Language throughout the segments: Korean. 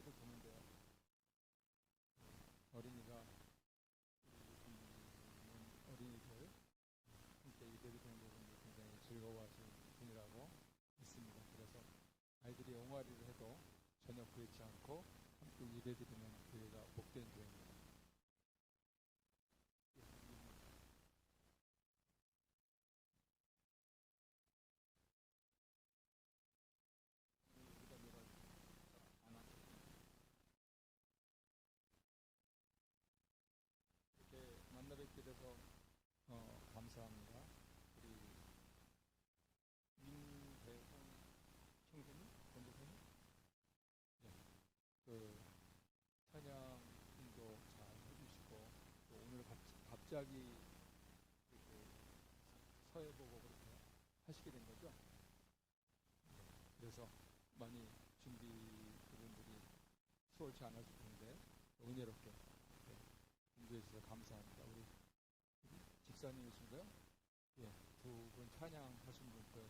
물어봐도 되는데요. 어린이가 어린이들 함께 예배를 드는 부분도 굉장히 즐거워하시는 분이라고 믿습니다. 그래서 아이들이 옹알이를 해도 전혀 그렇지 않고 함께 예배드리는 교회가 복된 교회입니다. 이렇게 만나 뵙게 돼서 감사합니다. 우리 민대성 총재님, 권대성님, 네, 그 찬양도 잘 해주시고 또 오늘 갑자기 서해 보고 그렇게 하시게 된 거죠. 네, 그래서 많이 준비 부분들이 수월치 않았을 텐데 은혜롭게 준비해 주셔서 감사합니다. 우리 집사님이신가요? 예, 두 분 찬양하신 분들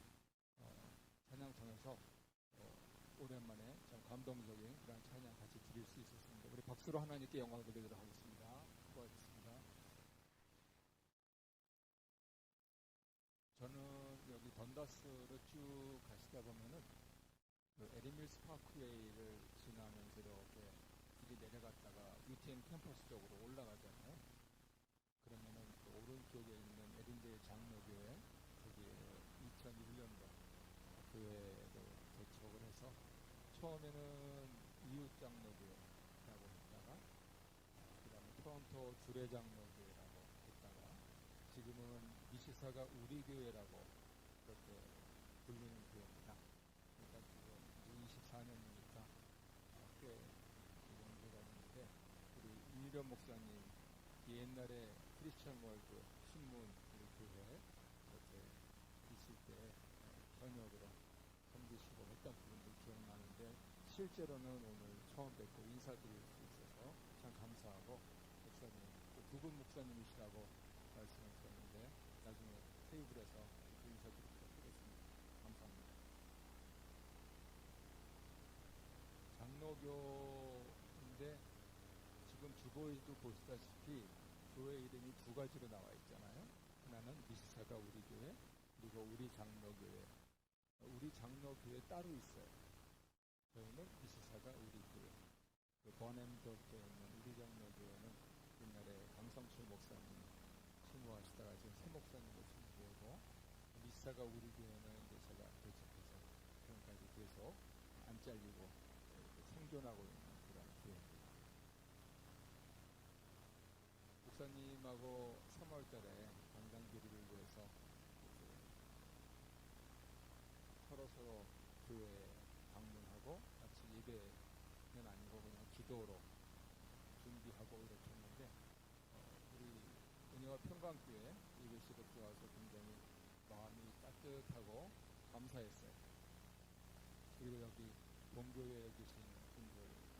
찬양 통해서 오랜만에 좀 감동적인 그런 찬양 같이 드릴 수 있었습니다. 우리 박수로 하나님께 영광을 드리도록 하겠습니다. 수고하셨습니다. 저는 여기 던다스를 쭉 가시다 보면은 그 에리밀스 파크웨이를 지나면서 이렇게 길이 내려갔다가 UTM 캠퍼스 쪽으로 올라가잖아요. 그러면은 그 오른쪽에 있는 에린데이 장로교회 거기에 2001년도 교회로 개척을 해서 처음에는 이웃장로교회라고 했다가 그 다음에 토론토 주례장로교회라고 했다가 지금은 미시사가 우리교회라고 그렇게 불리는 교회입니다. 그러니까 지금 24년이니까 꽤 연세가 됐는데 우리 이일현 목사님 옛날에 크리스천 월드 신문 우리 교회 이렇게 있을 때 현역으로 섬기시고 했던 부분도 기억나는데 실제로는 오늘 처음 뵙고 인사드릴 수 있어서 참 감사하고 목사님 두 분 목사님이시라고 말씀을 드렸는데 나중에 테이블에서 인사드리도록 하겠습니다. 감사합니다. 장로교인데 지금 주보에도 보시다시피 교회 이름이 두 가지로 나와 있잖아요. 하나는 미시사가 우리 교회, 그리고 우리 장로교회. 우리 장로교회 따로 있어요. 저희는 미시사가 우리 교회. 그 버넴도에 있는 우리 장로교회는 옛날에 강성철 목사님 신고하시다가 지금 새 목사님도 신고하고 미시사가 우리 교회는 이제 제가 개척해서 지금까지 계속 안 잘리고 생존하고 있는 그런 교회입니다. 목사님하고 3월달에 건강기리를 위해서 서로 교회 방문하고 같이 예배는 아니고 그냥 기도로 준비하고 이렇게 했는데 우리 은혜와 평강교회 예배실에 들어와서 굉장히 마음이 따뜻하고 감사했어요. 그리고 여기 본교회에 계신 분들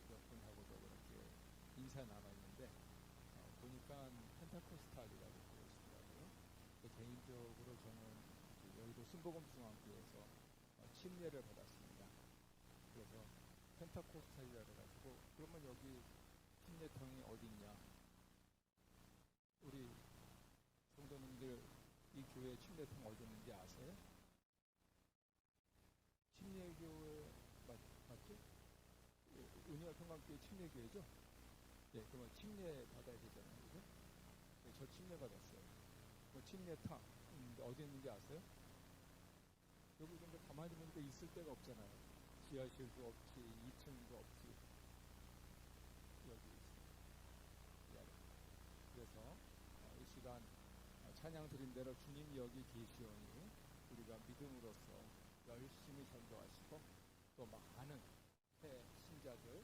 몇 분하고도 그렇게 인사 나눴는데 보니까 펜타코스탈이라고 그러시더라고요. 개인적으로 저는 여의도 순복음중앙교회에서 침례를 받았습니다. 그래서 펜타코스탈이라 해가지고 그러면 여기 침례통이 어딨냐? 우리 성도님들 이 교회 침례통 어디 있는지 아세요? 침례교회 맞죠? 은혜와 평강교회 침례교회죠? 네, 그러면 침례 받아야 되잖아요. 그죠? 네, 저 침례 받았어요. 침례탑 어디 있는지 아세요? 여기 근데 가만히 보니까 있을 데가 없잖아요. 지하실도 없지, 2층도 없지. 여기 있습니다. 그래서 이 시간 찬양 드린 대로 주님이 여기 계시오니 우리가 믿음으로써 열심히 전도하시고 또 많은 새 신자들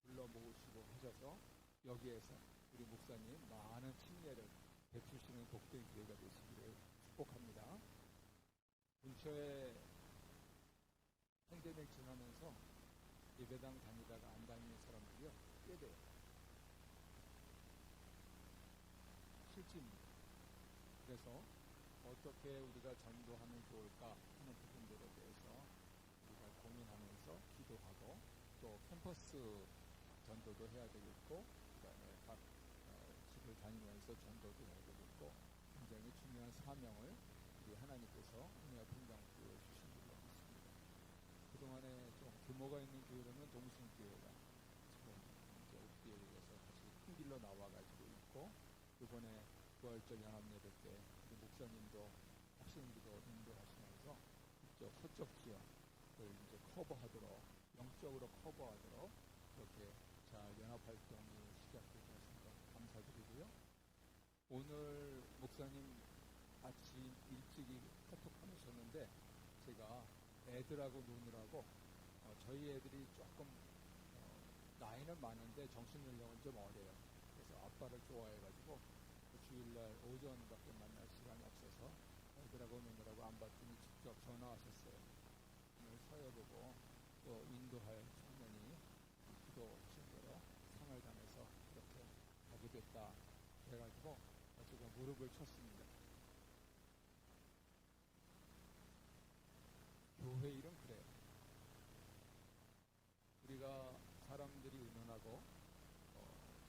불러 모으시고 하셔서 여기에서 우리 목사님 많은 침례를 베푸시는 복된 기회가 되시기를 축복합니다. 근처에 팬데믹 지나면서 예배당 다니다가 안 다니는 사람들이요 꽤 돼요. 실제입니다. 그래서 어떻게 우리가 전도하면 좋을까 하는 부분들에 대해서 우리가 고민하면서 기도하고 또 캠퍼스 전도도 해야 되겠고, 그다음에 각 집을 다니면서 전도도 해야 되겠고, 굉장히 중요한 사명을 우리 하나님께서 은혜와 평강 부여주신 줄로 믿습니다. 그동안에 좀 규모가 있는 교회로는 동순교회가 지금 이제 옥비에 의해서 다시 큰 길로 나와가지고 있고, 이번에 부활절 연합예배 때 우리 목사님도 학생기도 인도하시면서 이쪽 서쪽 지역을 이제 커버하도록, 영적으로 커버하도록 그렇게 잘 연합활동이 시작되지 않습니까? 감사드리고요. 오늘 목사님 아침 일찍이 카톡하셨는데 제가 애들하고 노느라고 저희 애들이 조금 나이는 많은데 정신연령은 좀 어려요. 그래서 아빠를 좋아해가지고 주일날 오전밖에 만날 시간이 없어서 애들하고 노느라고 안 봤더니 직접 전화 왔었어요. 오늘 서해 보고 또 인도할 청년이 기도하신 대로 상을 당해서 이렇게 가게 됐다. 그래가지고 제가 무릎을 쳤습니다. 교회 일은 그래요. 우리가 사람들이 의논하고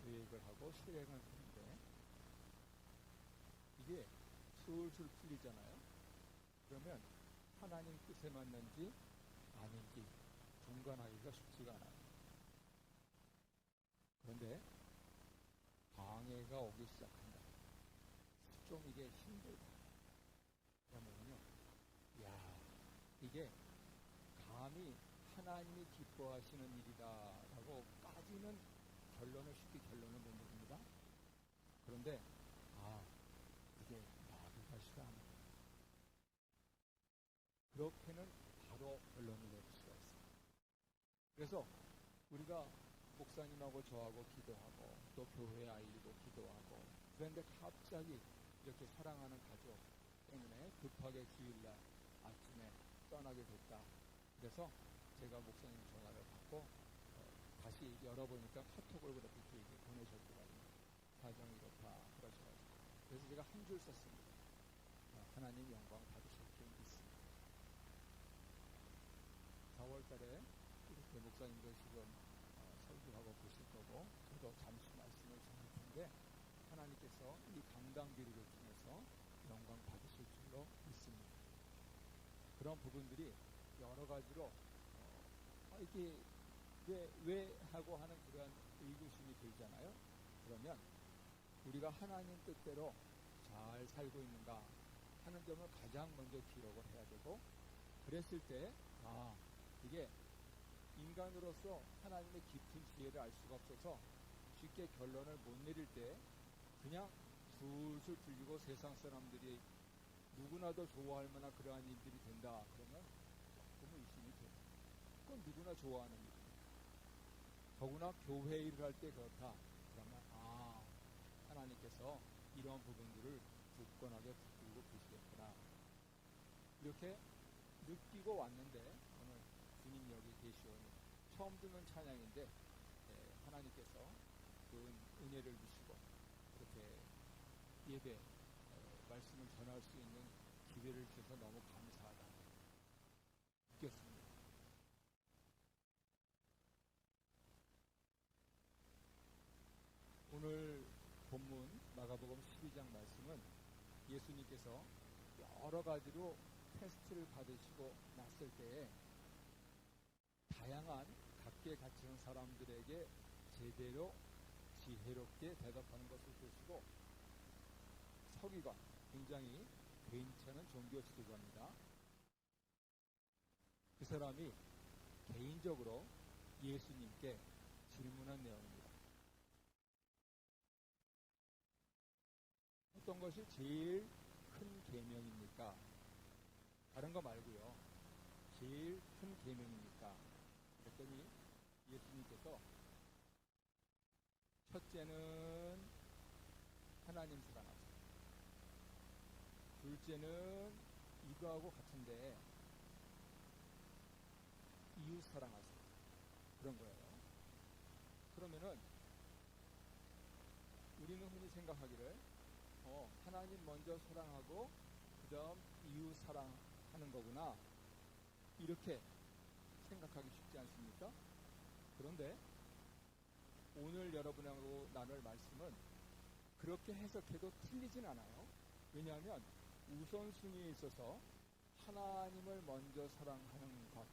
계획을 하고 실행을 하는데 이게 술술 풀리잖아요. 그러면 하나님 뜻에 맞는지 아닌지 중간하기가 쉽지가 않아요. 그런데 방해가 오기 시작한다. 좀 이게 힘들다. 그러면요, 야, 이게 감히 하나님이 기뻐하시는 일이다라고까지는 쉽게 결론을 못 내립니다. 그런데 이게 나비가 싫어하는 거예요. 그렇게는 바로 결론을 내릴 수가 있어요. 그래서 우리가 목사님하고 저하고 기도하고 또 교회 아이도 기도하고, 그런데 갑자기 이렇게 사랑하는 가족 때문에 급하게 주일날 아침에 떠나게 됐다. 그래서 제가 목사님 전화를 받고 다시 열어보니까 카톡을 그렇게 길게 보내셨더라고요. 사정이 이렇다 그러셔가지고. 그래서 제가 한 줄 썼습니다. 하나님 영광 받으실 줄 믿습니다. 4월달에 이렇게 목사님도 지금 설교하고 계실 거고, 저도 잠시 말씀을 전할 텐데 하나님께서 이 강당 기류를 통해서 영광 받으실 줄로 믿습니다. 그런 부분들이 여러 가지로 이게 왜 하고 하는 그러한 의구심이 들잖아요. 그러면 우리가 하나님 뜻대로 잘 살고 있는가 하는 점을 가장 먼저 기록을 해야 되고, 그랬을 때 이게 인간으로서 하나님의 깊은 지혜를 알 수가 없어서 쉽게 결론을 못 내릴 때 그냥 술술 풀리고 세상 사람들이 누구나도 좋아할 만한 그러한 일들이 된다. 그러면 조금 의심이 돼요. 그건 누구나 좋아하는 일이에요. 더구나 교회 일을 할 때 그렇다. 그러면 하나님께서 이러한 부분들을 굳건하게 붙들고 계시겠구나. 이렇게 느끼고 왔는데 오늘 주님 여기 계시오니 처음 듣는 찬양인데 하나님께서 그 은혜를 주시고 그렇게 예배 말씀을 전할 수 있는 기회를 주셔서 너무 감사하다 느꼈습니다. 오늘 본문 마가복음 12장 말씀은 예수님께서 여러 가지로 테스트를 받으시고 났을 때에 다양한 각계 가치는 사람들에게 제대로 지혜롭게 대답하는 것을 보시고 서기관, 굉장히 괜찮은 종교 지도자입니다. 그 사람이 개인적으로 예수님께 질문한 내용입니다. 어떤 것이 제일 큰 계명입니까? 다른 거 말고요. 제일 큰 계명입니까? 그랬더니 예수님께서 첫째는 하나님 사랑하세요. 둘째는 이거하고 같은데 이웃 사랑하세요. 그런 거예요. 그러면은 우리는 흔히 생각하기를 하나님 먼저 사랑하고 그 다음 이웃 사랑하는 거구나 이렇게 생각하기 쉽지 않습니까? 그런데 오늘 여러분하고 나눌 말씀은 그렇게 해석해도 틀리진 않아요. 왜냐하면 우선순위에 있어서 하나님을 먼저 사랑하는 것,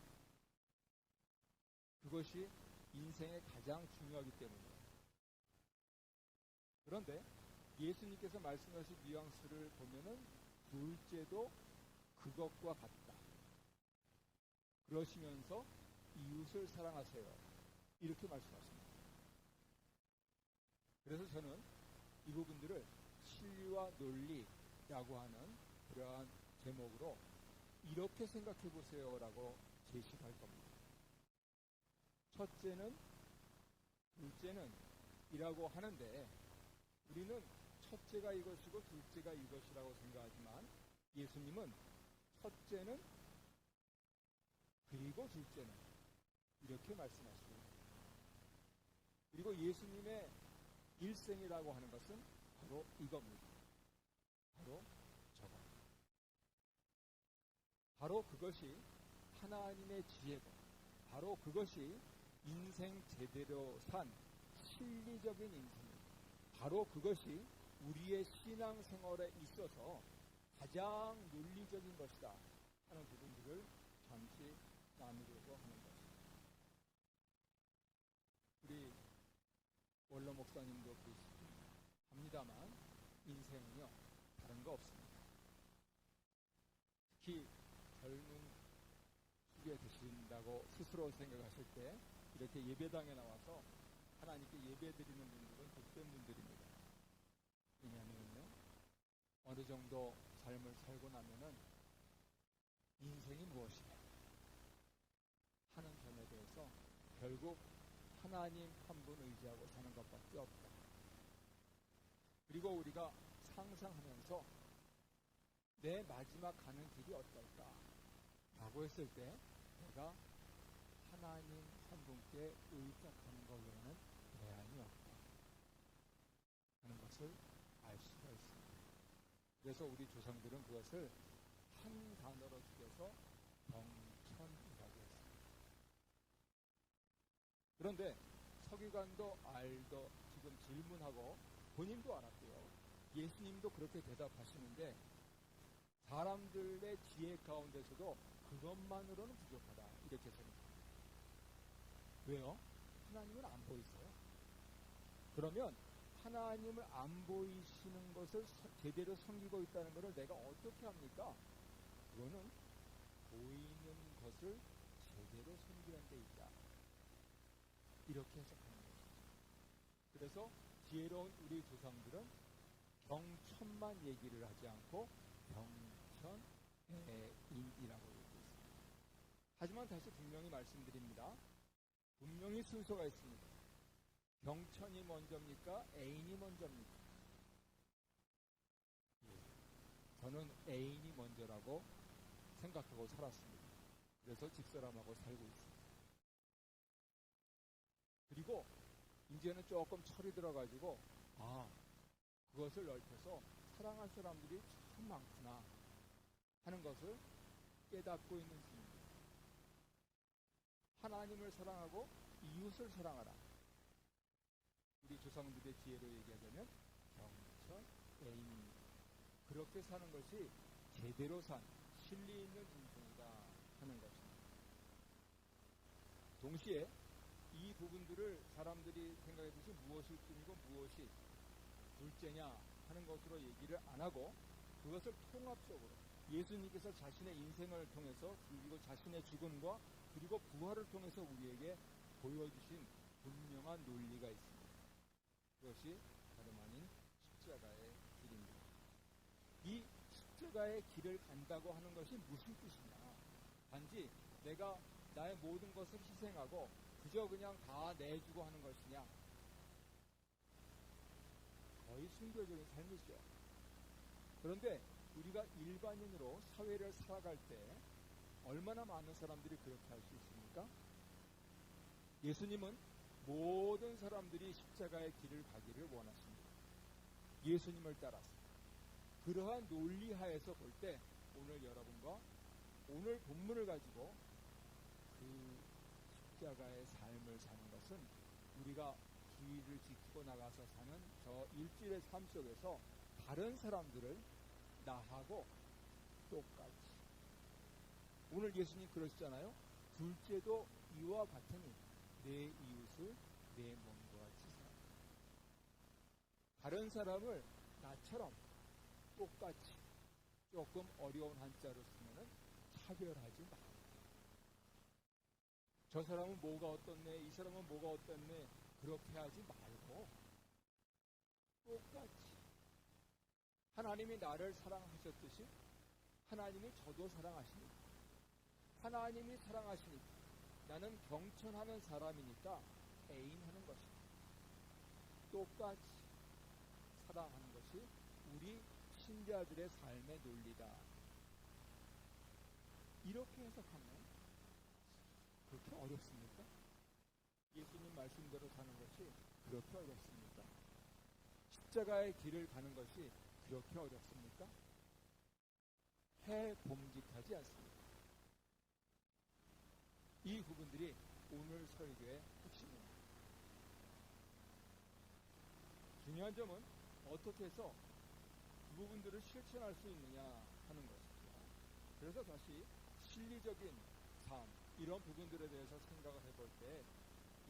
그것이 인생에 가장 중요하기 때문이에요. 그런데 예수님께서 말씀하신 뉘앙스를 보면은 둘째도 그것과 같다. 그러시면서 이웃을 사랑하세요. 이렇게 말씀하십니다. 그래서 저는 이 부분들을 진리와 논리라고 하는 그러한 제목으로 이렇게 생각해 보세요라고 제시할 겁니다. 첫째는, 둘째는 이라고 하는데 우리는 첫째가 이것이고 둘째가 이것이라고 생각하지만 예수님은 첫째는 그리고 둘째는 이렇게 말씀하십니다. 그리고 예수님의 일생이라고 하는 것은 바로 이겁니다. 바로 저거. 바로 그것이 하나님의 지혜고, 바로 그것이 인생 제대로 산 실리적인 인생입니다. 바로 그것이 우리의 신앙생활에 있어서 가장 논리적인 것이다 하는 부분들을 잠시 나누려고 하는 것입니다. 우리 원로 목사님도 그러시고 합니다만 인생은요 다른 거 없습니다. 특히 젊은 후에 되신다고 스스로 생각하실 때 이렇게 예배당에 나와서 하나님께 예배드리는 분들은 복된 분들입니다. 왜냐하면요 어느 정도 삶을 살고 나면은 인생이 무엇이냐 하는 점에 대해서 결국 하나님 한 분 의지하고 사는 것밖에 없다. 그리고 우리가 상상하면서 내 마지막 가는 길이 어떨까 라고 했을 때 내가 하나님 한 분께 의탁하는 것 외에는 대안이 없다 하는 것을 알 수가 있습니다. 그래서 우리 조상들은 그것을 한 단어로 줄여서 경천이라고 했습니다. 그런데 서기관도 알도 지금 질문하고 본인도 알았고요. 예수님도 그렇게 대답하시는데 사람들의 지혜 가운데서도 그것만으로는 부족하다 이렇게 생각합니다. 왜요? 하나님은 안 보이세요. 그러면 하나님을 안 보이시는 것을 제대로 섬기고 있다는 것을 내가 어떻게 합니까? 그거는 보이는 것을 제대로 섬기는 데 있다. 이렇게 해석하는 것이죠. 그래서 지혜로운 우리 조상들은 경천만 얘기를 하지 않고 경천애인이라고 얘기했습니다. 하지만 다시 분명히 말씀드립니다. 분명히 순서가 있습니다. 경천이 먼저입니까? 애인이 먼저입니까? 저는 애인이 먼저라고 생각하고 살았습니다. 그래서 집사람하고 살고 있습니다. 그리고 이제는 조금 철이 들어가지고 그것을 넓혀서 사랑할 사람들이 참 많구나 하는 것을 깨닫고 있는 중입니다. 하나님을 사랑하고 이웃을 사랑하라. 우리 조상들의 지혜로 얘기하자면 경천애인입니다. 그렇게 사는 것이 제대로 산 실리 있는 인생이다 하는 것입니다. 동시에 이 부분들을 사람들이 생각해보시 무엇일 뿐이고 무엇이 둘째냐 하는 것으로 얘기를 안 하고 그것을 통합적으로 예수님께서 자신의 인생을 통해서 그리고 자신의 죽음과 그리고 부활을 통해서 우리에게 보여주신 분명한 논리가 있습니다. 그것이 다름 아닌 십자가의 길입니다. 이 십자가의 길을 간다고 하는 것이 무슨 뜻이냐? 단지 내가 나의 모든 것을 희생하고 그저 그냥 다 내주고 하는 것이냐? 거의 순교적인 삶이죠. 그런데 우리가 일반인으로 사회를 살아갈 때 얼마나 많은 사람들이 그렇게 할 수 있습니까? 예수님은 모든 사람들이 십자가의 길을 가기를 원하십니다. 예수님을 따라서. 그러한 논리하에서 볼 때 오늘 여러분과 오늘 본문을 가지고 그 십자가의 삶을 사는 것은 우리가 주의를 지키고 나가서 사는 저 일주일의 삶 속에서 다른 사람들을 나하고 똑같이, 오늘 예수님 그러시잖아요. 둘째도 이와 같으니 내 이웃을 내 몸과 같이 사랑. 다른 사람을 나처럼 똑같이, 조금 어려운 한자로 쓰면은 차별하지 마. 저 사람은 뭐가 어떻네, 이 사람은 뭐가 어떻네, 그렇게 하지 말고 똑같이 하나님이 나를 사랑하셨듯이 하나님이 저도 사랑하시니까, 하나님이 사랑하시니까 나는 경천하는 사람이니까 애인하는 것이다. 똑같이 사랑하는 것이 우리 신자들의 삶의 논리다. 이렇게 해석하면 그렇게 어렵습니까? 예수님 말씀대로 사는 것이 그렇게 어렵습니까? 십자가의 길을 가는 것이 그렇게 어렵습니까? 해봄직하지 않습니다. 이 부분들이 오늘 설교의 핵심입니다. 중요한 점은 어떻게 해서 그 부분들을 실천할 수 있느냐 하는 것이죠. 그래서 다시 실리적인 삶, 이런 부분들에 대해서 생각을 해볼 때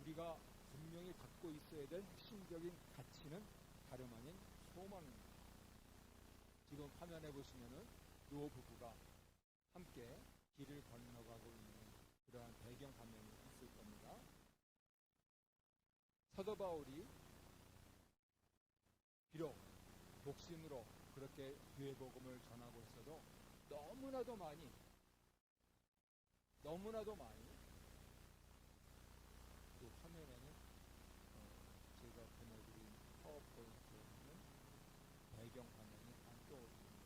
우리가 분명히 갖고 있어야 될 핵심적인 가치는 다름 아닌 소망입니다. 지금 화면에 보시면은 노 부부가 함께 길을 건너가고 있는 그러한 배경 화면이 있을 겁니다. 사도 바울이 비록 독신으로 그렇게 교회 복음을 전하고 있어도 너무나도 많이 그 화면에는 제가 보내드린 파워포인트에는 배경 화면이 안 떠오릅니다.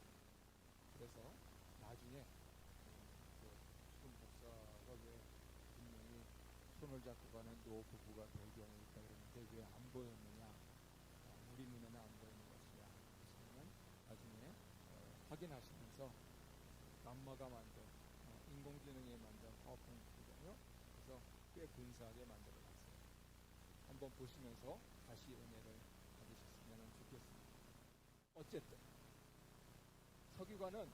그래서 나중에 지금 목사가 왜 분명히 손을 잡고 가는 노 부부가 배경에 있다 그러는데 왜 안 보였느냐, 우리 눈에는 안 보이는 것이야 하시면 나중에 확인하시면서 남마가 만든 인공지능이 만든 파워포인트거든요. 그래서 꽤 근사하게 만들어놨어요. 한번 보시면서 다시 은혜를 받으셨으면 좋겠습니다. 어쨌든 서기관은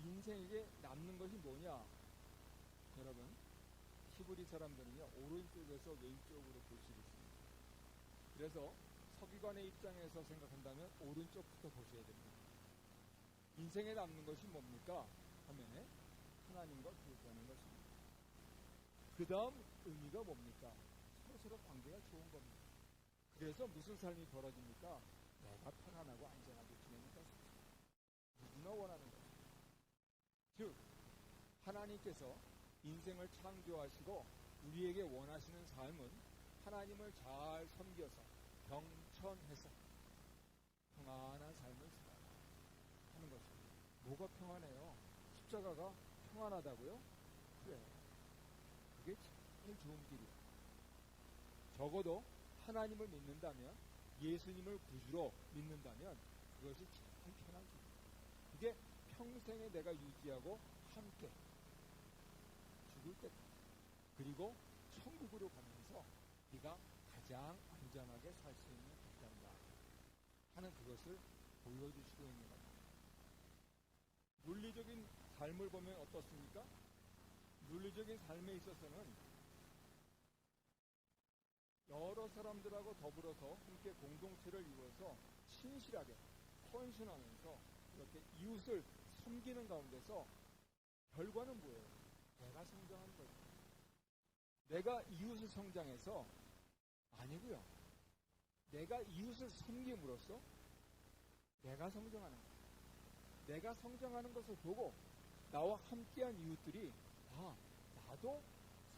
인생에게 남는 것이 뭐냐? 여러분, 히브리 사람들은요, 오른쪽에서 왼쪽으로 볼 수 있습니다. 그래서 서기관의 입장에서 생각한다면 오른쪽부터 보셔야 됩니다. 인생에 남는 것이 뭡니까? 하면은 하나님과 교제하는 것입니다. 그 다음 의미가 뭡니까? 서로 관계가 좋은 겁니다. 그래서 무슨 삶이 벌어집니까? 내가 편안하고 안전하게 지내는 것입니다. 누구나 원하는 것입니다. 즉, 하나님께서 인생을 창조하시고 우리에게 원하시는 삶은 하나님을 잘 섬겨서 경천해서 평안한 삶을 살아야 하는 것입니다. 뭐가 평안해요? 십자가가 평안하다고요? 그래, 그게 제일 좋은 길이에요. 적어도 하나님을 믿는다면, 예수님을 구주로 믿는다면 그것이 제일 편한 길이에요. 그게 평생에 내가 유지하고 함께 죽을 때까지, 그리고 천국으로 가면서 네가 가장 안전하게 살 수 있는 길이다 하는 그것을 보여주시고 있는 겁니다. 논리적인 삶을 보면 어떻습니까? 논리적인 삶에 있어서는 여러 사람들하고 더불어서 함께 공동체를 이루어서 신실하게 헌신하면서 이렇게 이웃을 섬기는 가운데서 결과는 뭐예요? 내가 성장하는 거죠. 내가 이웃을 성장해서 아니고요. 내가 이웃을 섬김으로써 내가 성장하는 거예요. 내가 성장하는 것을 보고 나와 함께한 이웃들이 나도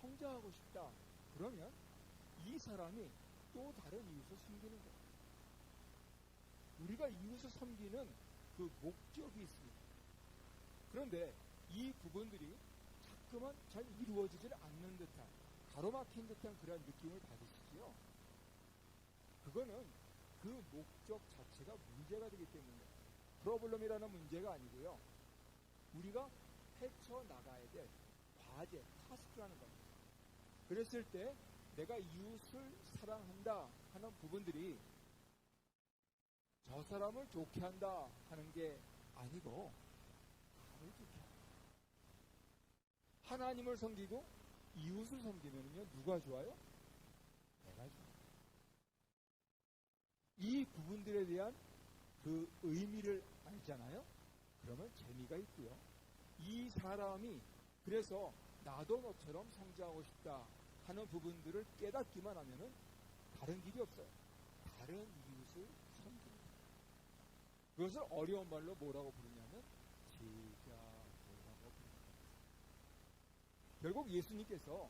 성장하고 싶다. 그러면 이 사람이 또 다른 이웃을 섬기는 거예요. 우리가 이웃을 섬기는 그 목적이 있습니다. 그런데 이 부분들이 자꾸만 잘 이루어지질 않는 듯한, 가로막힌 듯한 그런 느낌을 받으시지요. 그거는 그 목적 자체가 문제가 되기 때문에 프로블럼이라는 문제가 아니고요. 우리가 헤쳐나가야 될 과제, 타스크라는 겁니다. 그랬을 때 내가 이웃을 사랑한다 하는 부분들이 저 사람을 좋게 한다 하는 게 아니고 나를 좋게 한다. 하나님을 섬기고 이웃을 섬기면요 누가 좋아요? 내가 좋아요. 이 부분들에 대한 그 의미를 알잖아요. 그러면 재미가 있고요. 이 사람이 그래서 나도 너처럼 성장하고 싶다 하는 부분들을 깨닫기만 하면은 다른 길이 없어요. 다른 이웃을 섬깁니다. 그것을 어려운 말로 뭐라고 부르냐면 제자도라고 부릅니다. 결국 예수님께서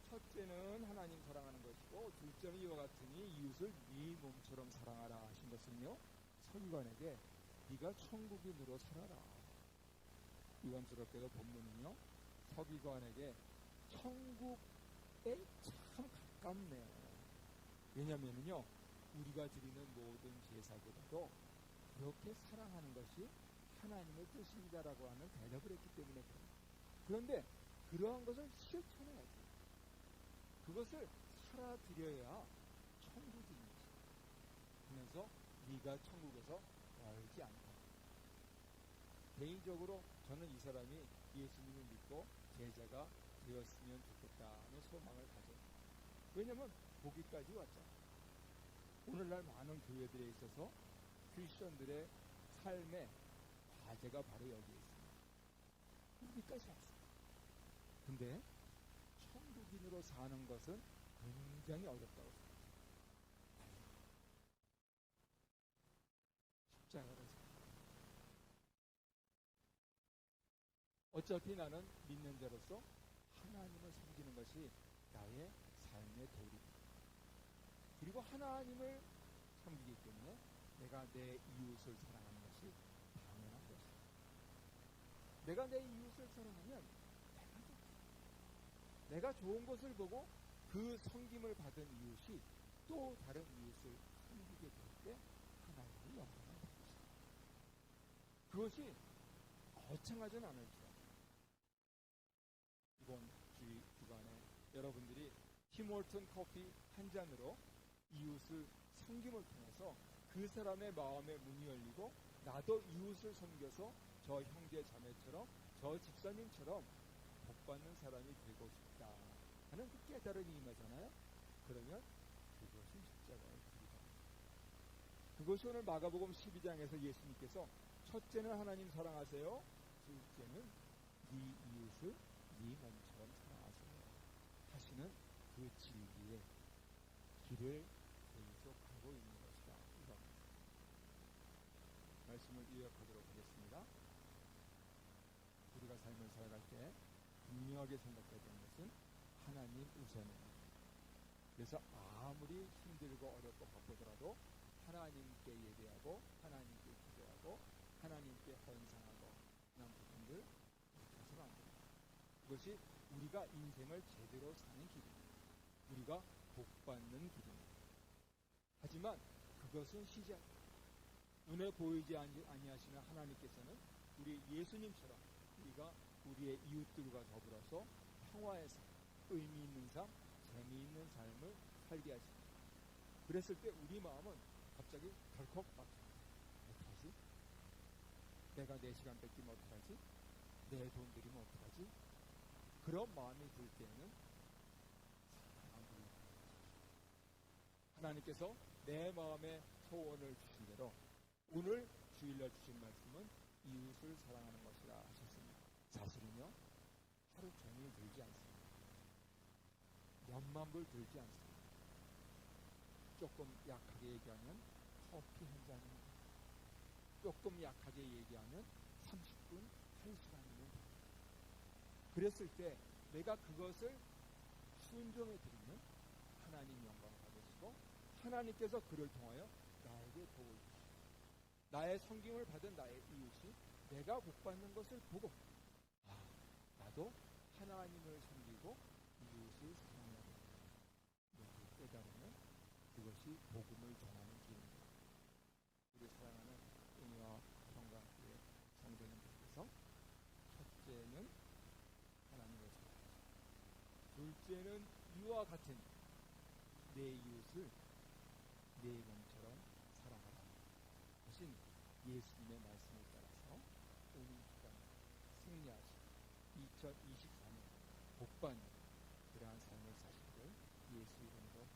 첫째는 하나님 사랑하는 것이고 둘째는 이와 같으니 이웃을 네 몸처럼 사랑하라 하신 것은요 서기관에게 네가 천국인으로 살아라. 유감스럽게도 본문은요 서기관에게 천국에 참 가깝네요. 왜냐면은요 우리가 드리는 모든 제사보다도 그렇게 사랑하는 것이 하나님의 뜻입니다라고 하는 대답을 했기 때문에 그래요. 그런데 그러한 것을 실천해야지. 그것을 살아드려야 천국입니다. 그러면서 네가 천국에서 멀지 않다. 개인적으로 저는 이 사람이 예수님을 믿고 제자가 되었으면 좋겠다는 소망을 가져요. 왜냐하면 거기까지 왔잖아요. 오늘날 많은 교회들에 있어서 크리스천들의 삶의 과제가 바로 여기에 있습니다. 여기까지 왔어요. 근데 천국인으로 사는 것은 굉장히 어렵다고 생각해요. 십자가를 어차피 나는 믿는 자로서 하나님을 섬기는 것이 나의 삶의 도리입니다. 그리고 하나님을 섬기기 때문에 내가 내 이웃을 사랑하는 것이 당연한 것입니다. 내가 내 이웃을 사랑하면 내가 좋은 것을 보고 그 섬김을 받은 이웃이 또 다른 이웃을 섬기게 될 때 하나님의 영광을 받습니다. 그것이 거창하진 않을지라도 이번 주간에 여러분들이 팀월튼 커피 한 잔으로 이웃을 섬김을 통해서 그 사람의 마음에 문이 열리고 나도 이웃을 섬겨서 저 형제 자매처럼 저 집사님처럼 복받는 사람이 되고 싶다 하는 그 깨달음이 임하잖아요. 그러면 그것이 십자가의 길이다. 그것이 오늘 마가복음 12장에서 예수님께서 첫째는 하나님 사랑하세요. 둘째는 네 이웃을 네 몸처럼 사랑하세요 하시는 그 진리의 길을 계속하고 있는 것이다. 이런 말씀을 요약하도록 하겠습니다. 우리가 삶을 살아갈 때 분명하게 생각해야 되는 것은 하나님 우선입니다. 그래서 아무리 힘들고 어렵고 바쁘더라도 하나님께 예배하고 하나님께 기도하고 하나님께 헌상하고 하는 부분들 해서는 안 됩니다. 그것이 우리가 인생을 제대로 사는 길입니다. 우리가 복받는 길입니다. 하지만 그것은 시작입니다. 눈에 보이지 아니하시는 하나님께서는 우리 예수님처럼 우리가 우리의 이웃들과 더불어서 평화의 삶, 의미 있는 삶, 재미있는 삶을 살게 하십니다. 그랬을 때 우리 마음은 갑자기 덜컥 막힙니다. 어떡하지? 내가 내 시간 뺏기면 어떡하지? 내 돈 들이면 어떡하지? 그런 마음이 들 때는 하나님께서 내 마음에 소원을 주신 대로 오늘 주일날 주신 말씀은 이웃을 사랑하는 것이라 하셨습니다. 사실은요 하루 종일 들지 않습니다. 몇만 불 들지 않습니다. 조금 약하게 얘기하면 커피 한 잔입니다. 조금 약하게 얘기하면 30분, 1시간이면 됩니다. 그랬을 때 내가 그것을 순종해 드리면 하나님 영광을 받으시고 하나님께서 그를 통하여 나에게 복을 주시고 나의 섬김을 받은 나의 이웃이 내가 복받는 것을 보고 나도 하나님을 섬기고 이웃을 사랑해야 된다. 이렇게 깨달으면 그것이 복음을 전하는 길입니다. 우리 사랑하는 은혜와 평강교회 성도님들께서 첫째는 하나님을 사랑하시고 둘째 예수에는 이와 같은 내 이웃을 내 몸처럼 사랑하라 하신 예수님의 말씀에 따라서 오늘 이 시간 승리하신 2024년 복받는 그러한 삶을 사시기를 예수 이름으로